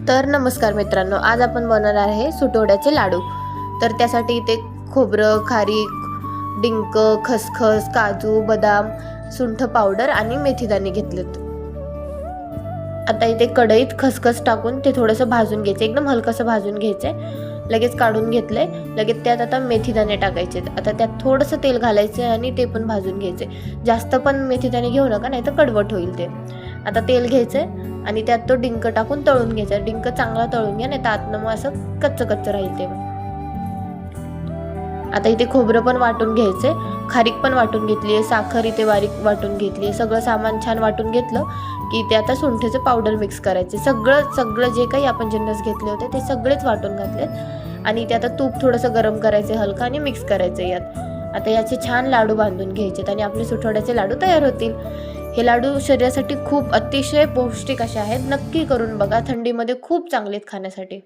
तर नमस्कार मित्रांनो, आज आपण बनवणार आहे सुटवड्याचे लाडू। तर त्यासाठी इथे खोबरं, खारीक, डिंक, खसखस, काजू, बदाम, सुंठ पावडर आणि मेथीदाणे घेतलेत। आता इथे कढईत खसखस टाकून ते थोडंसं भाजून घ्यायचं, एकदम हलकंसं भाजून घ्यायचं। लगेच काढून घेतलंय। लगेच त्यात आता मेथीदाणे टाकायचे। आता त्यात थोडंसं तेल घालायचं आणि ते पण भाजून घ्यायचे। जास्त पण मेथीदाणे घेऊ नका, नाही तर कडवट होईल ते। आता तेल घ्यायचं आणि त्यात तो डिंक टाकून तळून घ्यायचा। डिंक चांगला तळून घ्या, नाही तर आतनं मग असं कच्चं कच्चं राहील ते। आता इथे खोबरं पण वाटून घ्यायचे, खारीक पण वाटून घेतली आहे, साखर इथे बारीक वाटून घेतली आहे। सगळं सामान छान वाटून घेतलं की ते आता सुंठीचं पावडर मिक्स करायचे। सगळं जे काही आपण जिन्नस घेतले होते ते सगळेच वाटून घातलेत आणि ते आता तूप थोडंसं गरम करायचं हलकं आणि मिक्स करायचं यात। आता याचे छान लाडू बांधून घ्यायचे आणि आपले सुठवड्याचे लाडू तयार होतील। हे लाडू शरीरासाठी खूप अतिशय पौष्टिक असे आहेत। नक्की करून बघा, थंडीमध्ये खूप चांगले आहेत खाण्यासाठी।